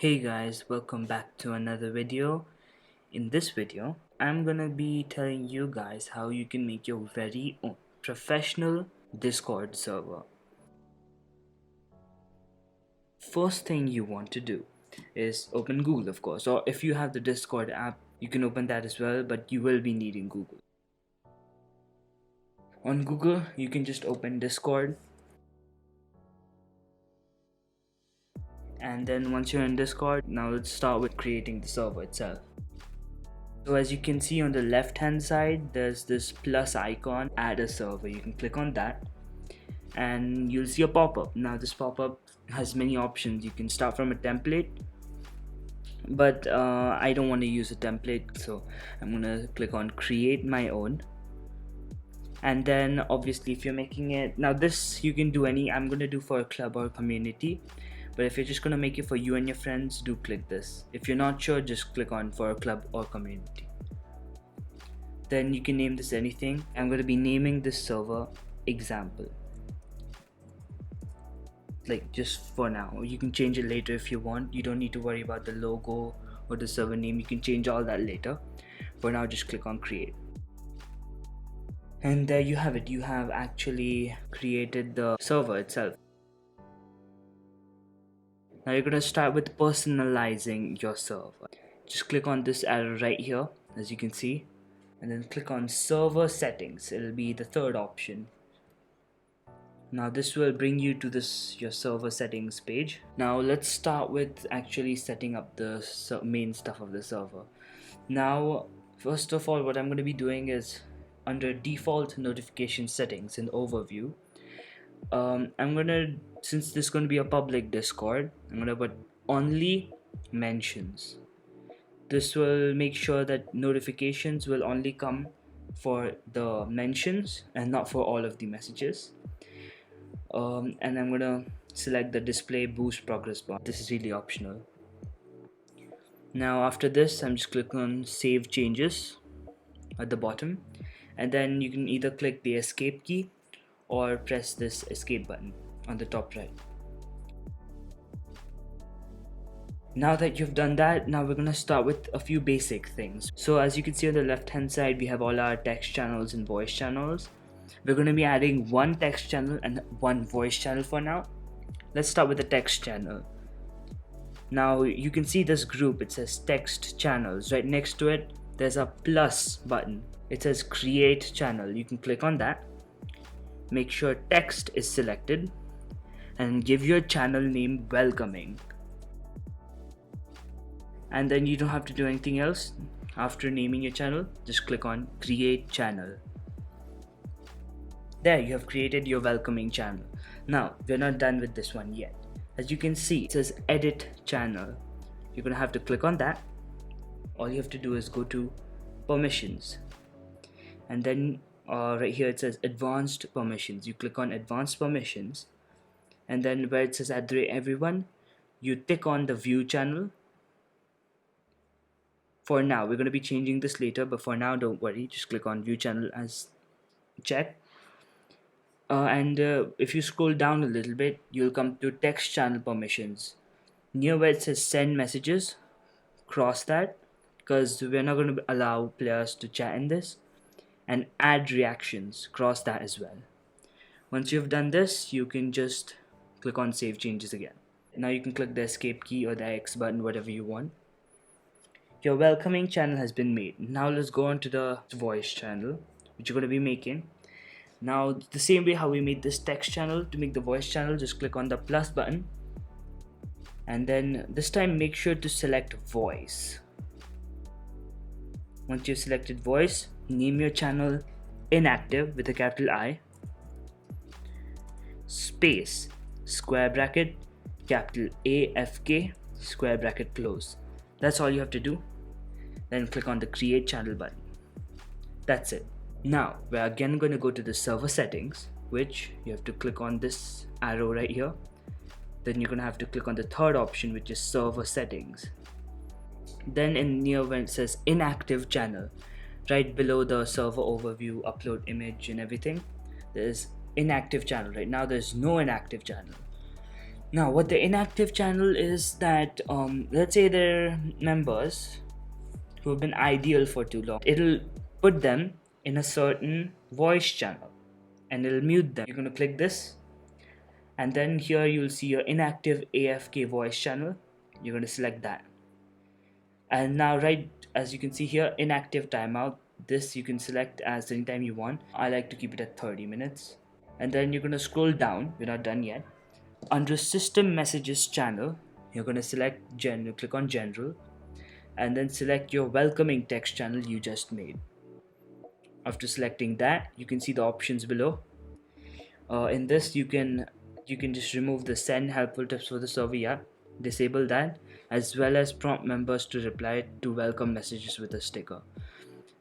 Hey guys, welcome back to another video. In this video, I'm gonna be telling you guys how you can make your very own professional Discord server. First thing you want to do is open Google, of course, or if you have the Discord app, you can open that as well, but you will be needing Google. On Google, you can just open Discord, and then once you're in Discord, now let's start with creating the server itself. So as you can see on the left hand side, there's this plus icon, add a server. You can click on that and you'll see a pop-up. Now this pop-up has many options. You can start from a template, but I don't want to use a template, so I'm gonna click on create my own. And then obviously if you're making it, now this you can do I'm gonna do for a club or community, but if you're just gonna make it for you and your friends, do click this. If you're not sure, just click on for a club or community. Then you can name this anything. I'm gonna be naming this server example, like just for now. You can change it later if you want. You don't need to worry about the logo or the server name. You can change all that later. For now, just click on create. And there you have it. You have actually created the server itself. Now you're gonna start with personalizing your server. Just click on this arrow right here, as you can see, and then click on server settings. It'll be the third option. Now this will bring you to your server settings page. Now let's start with actually setting up the main stuff of the server. Now first of all, what I'm going to be doing is under default notification settings and overview, since this is going to be a public Discord, I'm going to put only mentions. This will make sure that notifications will only come for the mentions and not for all of the messages. And I'm gonna select the display boost progress bar. This is really optional. Now after this, I'm just clicking on save changes at the bottom, and then you can either click the escape key or press this escape button on the top right. Now that you've done that, now we're gonna start with a few basic things. So as you can see on the left hand side, we have all our text channels and voice channels. We're going to be adding one text channel and one voice channel for now. Let's start with the text channel. Now you can see this group, it says text channels. Right next to it, there's a plus button. It says create channel. You can click on that. Make sure text is selected and give your channel name welcoming. And then you don't have to do anything else. After naming your channel, just click on create channel. There, you have created your welcoming channel. Now, we're not done with this one yet. As you can see, it says edit channel. You're gonna have to click on that. All you have to do is go to permissions. And then right here it says advanced permissions. You click on advanced permissions. And then where it says @everyone, you tick on the view channel. For now, we're gonna be changing this later, but for now, don't worry. Just click on view channel as check. If you scroll down a little bit, you'll come to text channel permissions. Near where it says send messages, cross that, because we're not going to allow players to chat in this. And add reactions, cross that as well. Once you've done this, you can just click on save changes again. Now you can click the escape key or the X button, whatever you want. Your welcoming channel has been made. Now let's go on to the voice channel, which you're going to be making. Now the same way how we made this text channel, to make the voice channel, just click on the plus button, and then this time make sure to select voice. Once you've selected voice, name your channel inactive with a capital I, space, square bracket, capital AFK, square bracket close. That's all you have to do. Then click on the create channel button. That's it. Now we're again going to go to the server settings, which you have to click on this arrow right here. Then you're going to have to click on the third option, which is server settings. Then in near when it says inactive channel, right below the server overview, upload image and everything, there's inactive channel. Right now there's no inactive channel. Now what the inactive channel is that let's say they're members who have been ideal for too long. It'll put them in a certain voice channel and it'll mute them. You're going to click this, and then here you'll see your inactive AFK voice channel. You're going to select that, and now right as you can see here, inactive timeout, this you can select as anytime you want. I like to keep it at 30 minutes. And then you're going to scroll down, we're not done yet. Under system messages channel, you're going to select general, click on general, and then select your welcoming text channel you just made. After selecting that, you can see the options below. In this you can just remove the send helpful tips for the server, yeah, disable that, as well as prompt members to reply to welcome messages with a sticker.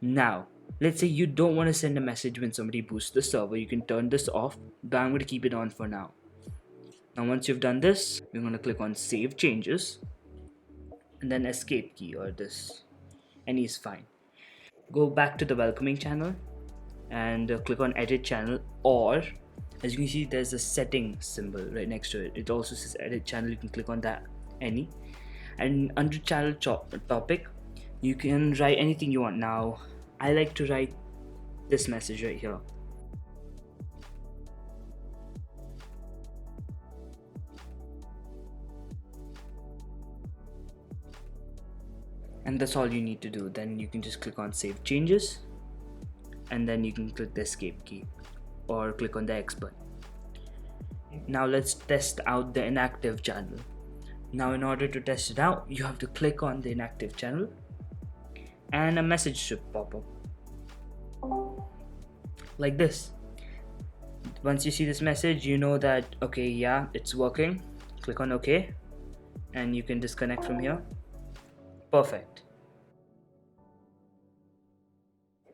Now let's say you don't want to send a message when somebody boosts the server, you can turn this off, but I'm going to keep it on for now. Now once you've done this, we're going to click on save changes and then escape key, or this, any is fine. Go back to the welcoming channel and click on edit channel, or as you can see there's a setting symbol right next to it. It also says edit channel, you can click on that, any, and under channel topic you can write anything you want. Now I like to write this message right here. And that's all you need to do. Then you can just click on save changes and then you can click the escape key or click on the X button. Now let's test out the inactive channel. Now in order to test it out, you have to click on the inactive channel and a message should pop up like this. Once you see this message, you know that okay, yeah, it's working. Click on OK and you can disconnect from here. Perfect.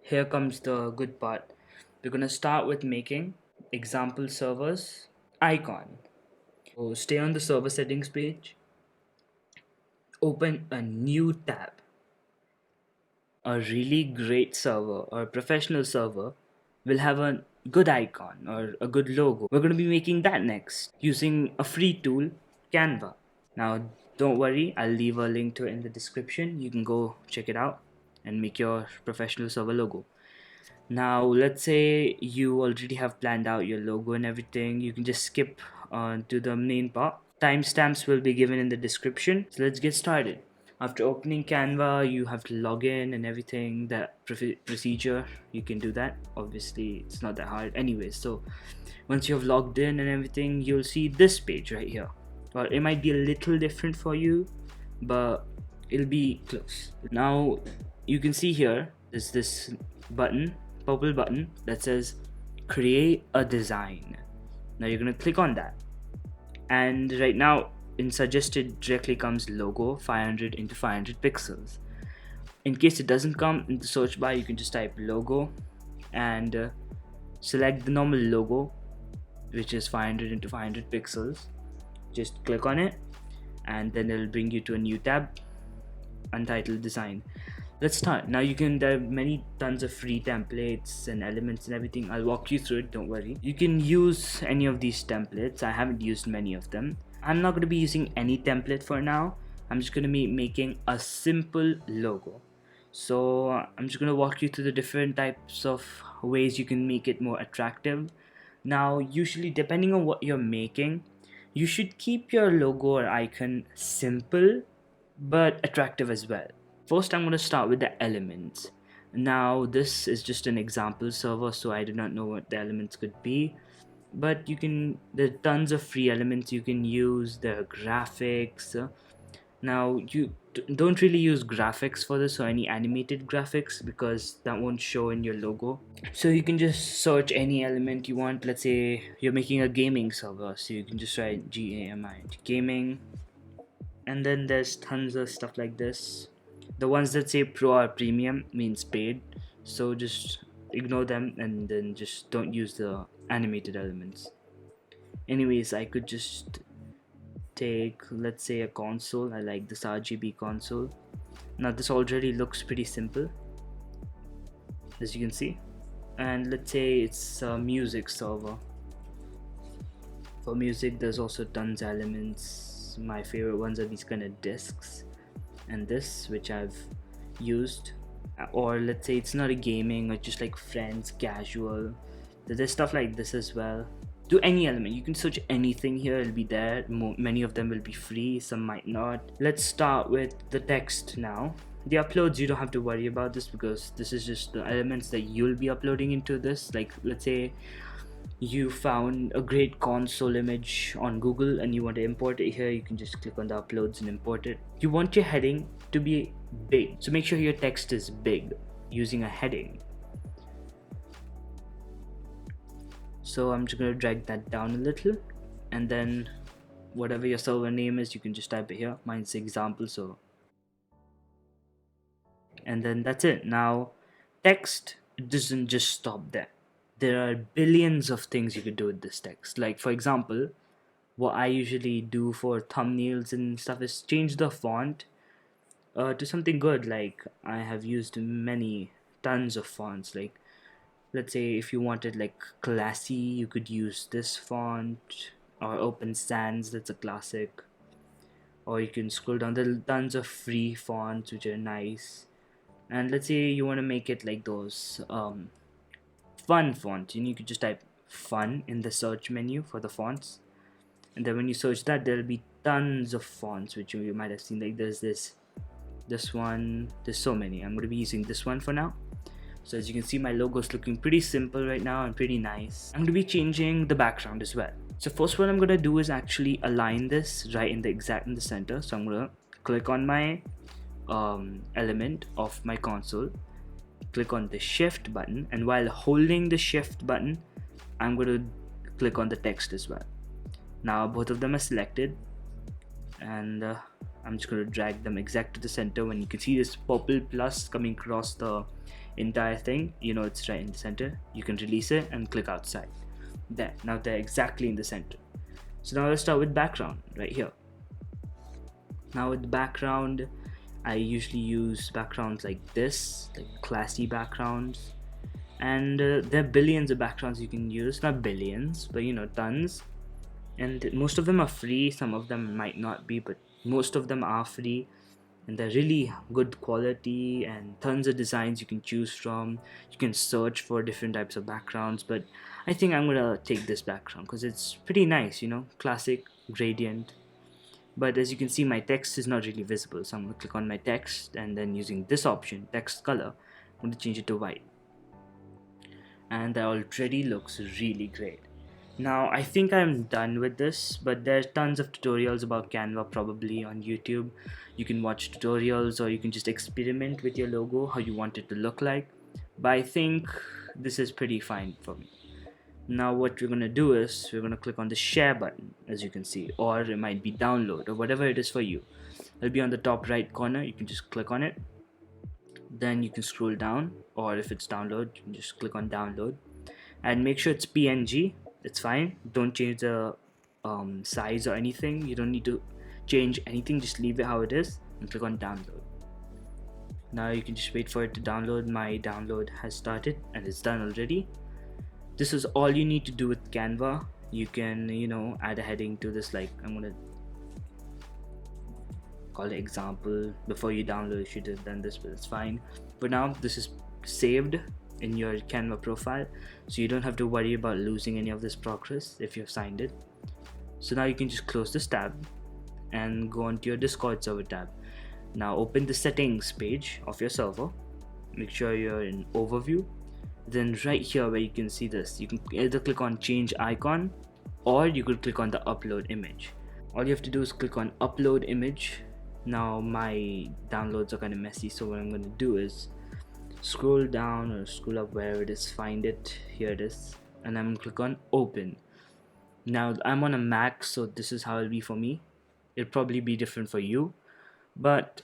Here comes the good part. We're gonna start with making example servers icon. So stay on the server settings page, open a new tab. A really great server or professional server will have a good icon or a good logo. We're going to be making that next using a free tool, Canva. Now don't worry, I'll leave a link to it in the description. You can go check it out and make your professional server logo. Now let's say you already have planned out your logo and everything, you can just skip to the main part. Timestamps will be given in the description. So let's get started. After opening Canva, you have to log in and everything, that procedure, you can do that. Obviously it's not that hard anyways. So once you have logged in and everything, you'll see this page right here. Or it might be a little different for you, but it'll be close. Now you can see here there's this button, purple button that says create a design. Now you're going to click on that, and right now in suggested directly comes logo 500 into 500 pixels. In case it doesn't come in the search bar, you can just type logo and select the normal logo, which is 500 into 500 pixels. Just click on it and then it'll bring you to a new tab, Untitled Design. Let's start. Now there are tons of free templates and elements and everything. I'll walk you through it, don't worry. You can use any of these templates. I haven't used many of them. I'm not going to be using any template for now. I'm just going to be making a simple logo. So I'm just going to walk you through the different types of ways you can make it more attractive. Now usually depending on what you're making, you should keep your logo or icon simple but attractive as well. First I'm going to start with the elements. Now this is just an example server, so I do not know what the elements could be, but there are tons of free elements you can use. There are graphics. Now you don't really use graphics for this or any animated graphics because that won't show in your logo. So you can just search any element you want. Let's say you're making a gaming server, so you can just write GAMI, gaming, and then there's tons of stuff like this. The ones that say pro or premium means paid, so just ignore them and then just don't use the animated elements. Anyways, I could just take, let's say, a console. I like this RGB console. Now this already looks pretty simple, as you can see. And let's say it's a music server For music, there's also tons of elements. My favorite ones are these kind of discs and this, which I've used. Or let's say it's not a gaming or just like friends, casual. There's stuff like this as well. Do any element, you can search anything here, it'll be there. Many of them will be free, some might not. Let's start with the text now. The uploads, you don't have to worry about this because this is just the elements that you'll be uploading into this. Like let's say you found a great console image on Google and you want to import it here, you can just click on the uploads and import it. You want your heading to be big, so make sure your text is big using a heading. So I'm just going to drag that down a little, and then whatever your server name is, you can just type it here. Mine's example, so, and then that's it. Now text doesn't just stop there. There are billions of things you could do with this text. Like for example, what I usually do for thumbnails and stuff is change the font to something good. Like I have used tons of fonts. Like let's say if you wanted like classy, you could use this font, or Open Sans, that's a classic. Or you can scroll down, there are tons of free fonts which are nice. And let's say you want to make it like those fun font, you could just type fun in the search menu for the fonts, and then when you search that, there'll be tons of fonts which you might have seen. Like there's this one, there's so many. I'm going to be using this one for now. So as you can see, my logo is looking pretty simple right now and pretty nice. I'm going to be changing the background as well. So first, what I'm going to do is actually align this right in the center. So I'm going to click on my element of my console, click on the shift button, and while holding the shift button, I'm going to click on the text as well. Now both of them are selected, and I'm just going to drag them exact to the center. When you can see this purple plus coming across the entire thing, you know it's right in the center. You can release it and click outside. There, now they're exactly in the center. So now let's start with background right here. Now with background, I usually use backgrounds like this, like classy backgrounds, and there are billions of backgrounds you can use. Not billions, but you know, tons. And most of them are free, some of them might not be, but most of them are free, and they're really good quality and tons of designs you can choose from. You can search for different types of backgrounds, but I think I'm gonna take this background because it's pretty nice, you know, classic gradient. But as you can see, my text is not really visible, so I'm going to click on my text, and then using this option, text color, I'm going to change it to white, and that already looks really great. Now I think I'm done with this, but there's tons of tutorials about Canva probably on YouTube. You can watch tutorials, or you can just experiment with your logo, how you want it to look like. But I think this is pretty fine for me. Now what we're going to do is we're going to click on the share button, as you can see, or it might be download, or whatever it is for you. It'll be on the top right corner. You can just click on it, then you can scroll down, or if it's download, you can just click on download, and make sure it's PNG. It's fine, don't change the size or anything. You don't need to change anything, just leave it how it is and click on download. Now you can just wait for it to download. My download has started and it's done already. This is all you need to do with Canva. You can, you know, add a heading to this, like I'm gonna call it example. Before you download, you should have done this, but it's fine. But now this is saved in your Canva profile, so you don't have to worry about losing any of this progress if you've signed it. So now you can just close this tab and go onto your Discord server tab. Now open the settings page of your server, make sure you're in overview. Then right here where you can see this, you can either click on change icon, or you could click on the upload image. All you have to do is click on upload image. Now my downloads are kind of messy, so what I'm going to do is scroll down or scroll up wherever it is, find it, here it is, and I'm going to click on open. Now I'm on a Mac, so this is how it'll be for me. It'll probably be different for you, but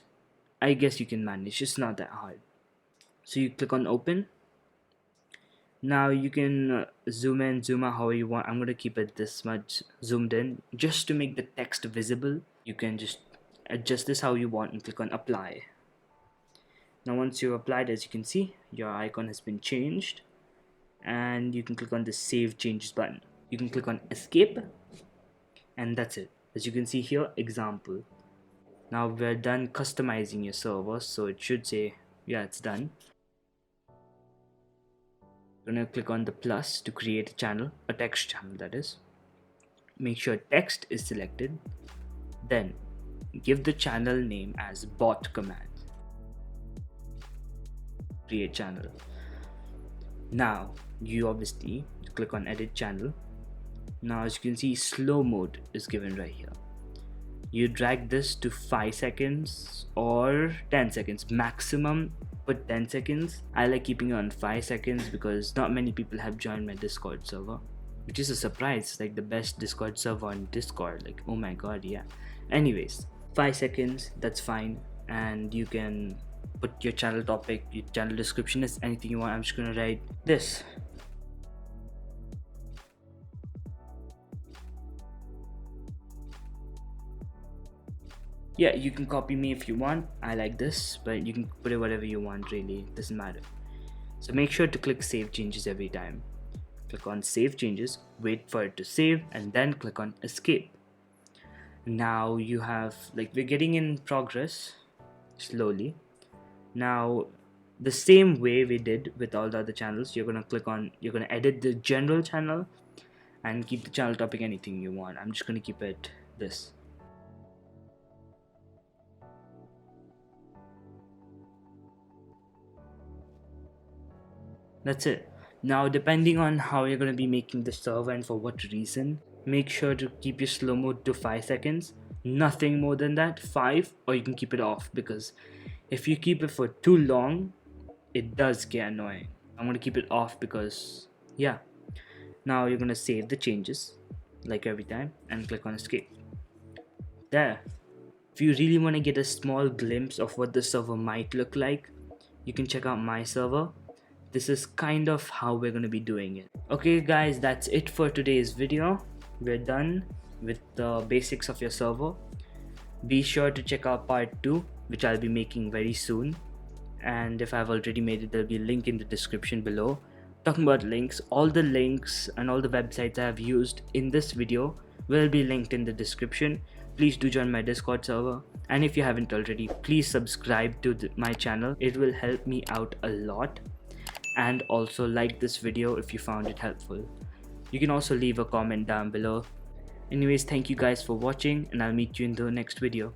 I guess you can manage. It's not that hard. So you click on open. Now you can zoom in, zoom out however you want. I'm going to keep it this much zoomed in just to make the text visible. You can just adjust this how you want and click on apply. Now once you've applied, as you can see, your icon has been changed, and you can click on the save changes button. You can click on escape, And that's it. As you can see here, example. Now we're done customizing your server, so it should say, yeah, it's done. You're gonna click on the plus to create a channel, a text channel that is. Make sure text is selected. Then give the channel name as bot command. Create channel. Now you obviously click on edit channel. Now as you can see, slow mode is given right here. You drag this to 5 seconds or 10 seconds maximum. Put 10 seconds. I like keeping it on 5 seconds because not many people have joined my Discord server, which is a surprise. Like the best Discord server on Discord, like oh my god, yeah. Anyways, 5 seconds, that's fine. And you can put your channel topic, your channel description is anything you want. I'm just gonna write this. Yeah, you can copy me if you want. I like this, but you can put it whatever you want, really, it doesn't matter. So make sure to click save changes every time. Click on save changes, wait for it to save, and then click on escape. Now you have, like, we're getting in progress slowly. Now the same way we did with all the other channels, you're gonna edit the general channel and keep the channel topic anything you want. I'm just gonna keep it this. That's it. Now depending on how you're going to be making the server and for what reason, make sure to keep your slow mode to 5 seconds. Nothing more than that, 5, or you can keep it off, because if you keep it for too long, it does get annoying. I'm going to keep it off because, yeah. Now you're going to save the changes, like every time, and click on escape. There. If you really want to get a small glimpse of what the server might look like, you can check out my server. This is kind of how we're going to be doing it. Okay guys, that's it for today's video. We're done with the basics of your server. Be sure to check out part 2, which I'll be making very soon. And if I've already made it, there'll be a link in the description below. Talking about links, all the links and all the websites I have used in this video will be linked in the description. Please do join my Discord server. And if you haven't already, please subscribe to my channel. It will help me out a lot. And also like this video if you found it helpful. You can also leave a comment down below. Anyways, thank you guys for watching, and I'll meet you in the next video.